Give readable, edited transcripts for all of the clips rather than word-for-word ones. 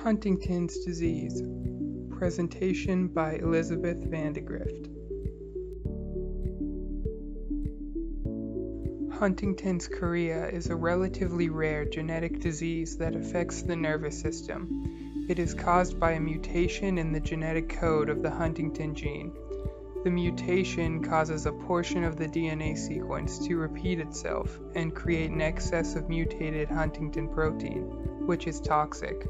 Huntington's disease. Presentation by Elizabeth Vandegrift. Huntington's chorea is a relatively rare genetic disease that affects the nervous system. It is caused by a mutation in the genetic code of the Huntington gene. The mutation causes a portion of the DNA sequence to repeat itself and create an excess of mutated Huntington protein, which is toxic.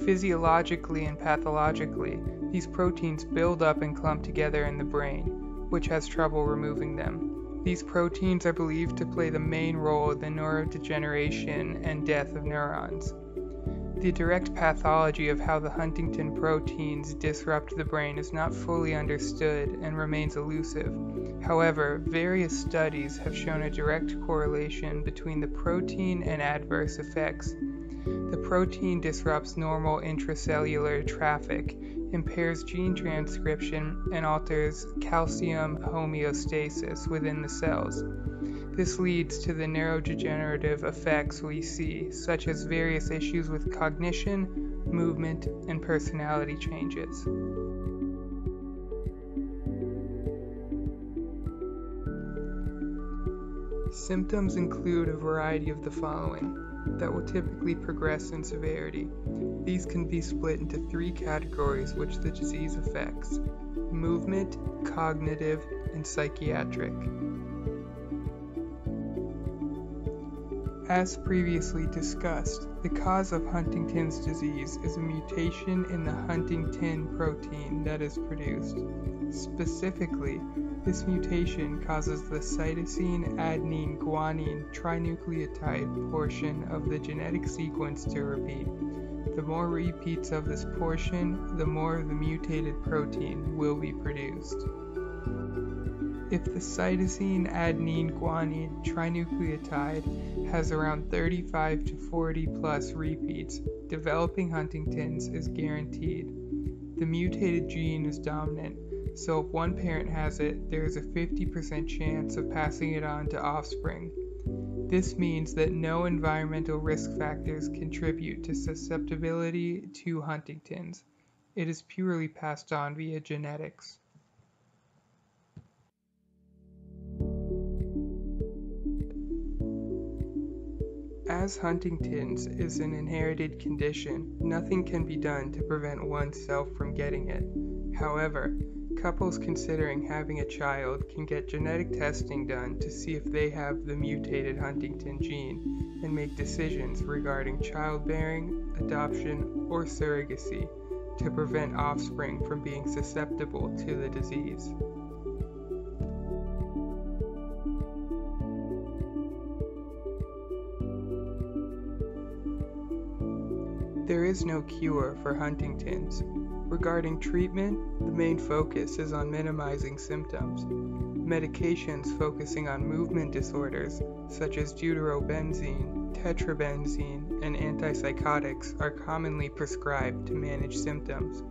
Physiologically and pathologically, these proteins build up and clump together in the brain, which has trouble removing them. These proteins are believed to play the main role in the neurodegeneration and death of neurons. The direct pathology of how the Huntington proteins disrupt the brain is not fully understood and remains elusive. However, various studies have shown a direct correlation between the protein and adverse effects. The protein disrupts normal intracellular traffic, impairs gene transcription, and alters calcium homeostasis within the cells. This leads to the neurodegenerative effects we see, such as various issues with cognition, movement, and personality changes. Symptoms include a variety of the following that will typically progress in severity. These can be split into three categories which the disease affects: movement, cognitive, and psychiatric. As previously discussed, the cause of Huntington's disease is a mutation in the Huntington protein that is produced. Specifically, this mutation causes the cytosine adenine guanine trinucleotide portion of the genetic sequence to repeat. The more repeats of this portion, the more of the mutated protein will be produced. If the cytosine adenine guanine trinucleotide has around 35 to 40 plus repeats, developing Huntington's is guaranteed. The mutated gene is dominant, so if one parent has it, there is a 50% chance of passing it on to offspring. This means that no environmental risk factors contribute to susceptibility to Huntington's. It is purely passed on via genetics. As Huntington's is an inherited condition, nothing can be done to prevent oneself from getting it. However, couples considering having a child can get genetic testing done to see if they have the mutated Huntington gene and make decisions regarding childbearing, adoption, or surrogacy to prevent offspring from being susceptible to the disease. There is no cure for Huntington's. Regarding treatment, the main focus is on minimizing symptoms. Medications focusing on movement disorders, such as deuterobenzene, tetrabenzene, and antipsychotics, are commonly prescribed to manage symptoms.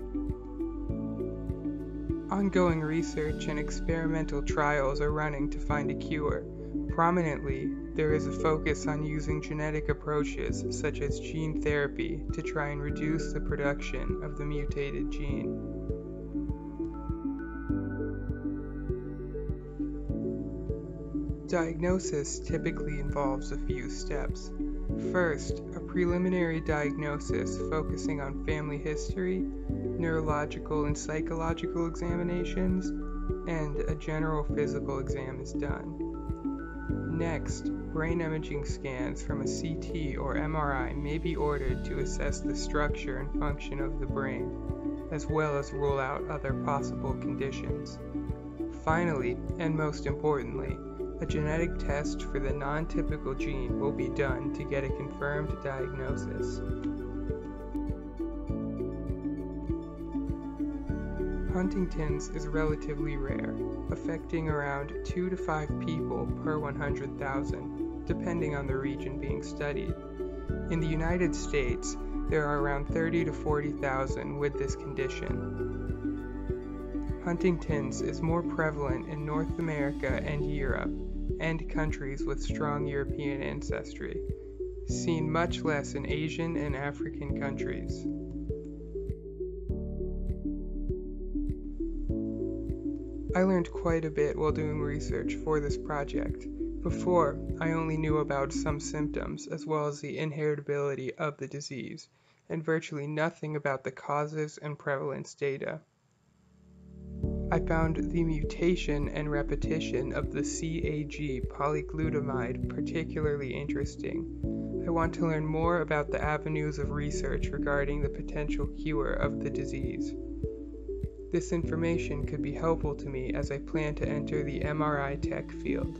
Ongoing research and experimental trials are running to find a cure. Prominently, there is a focus on using genetic approaches such as gene therapy to try and reduce the production of the mutated gene. Diagnosis typically involves a few steps. First, a preliminary diagnosis focusing on family history, neurological and psychological examinations, and a general physical exam is done. Next, brain imaging scans from a CT or MRI may be ordered to assess the structure and function of the brain, as well as rule out other possible conditions. Finally, and most importantly, a genetic test for the non-typical gene will be done to get a confirmed diagnosis. Huntington's is relatively rare, affecting around 2 to 5 people per 100,000, depending on the region being studied. In the United States, there are around 30 to 40,000 with this condition. Huntington's is more prevalent in North America and Europe, and countries with strong European ancestry. seen much less in Asian and African countries. I learned quite a bit while doing research for this project. Before, I only knew about some symptoms as well as the inheritability of the disease, and virtually nothing about the causes and prevalence data. I found the mutation and repetition of the CAG polyglutamide particularly interesting. I want to learn more about the avenues of research regarding the potential cure of the disease. This information could be helpful to me as I plan to enter the MRI tech field.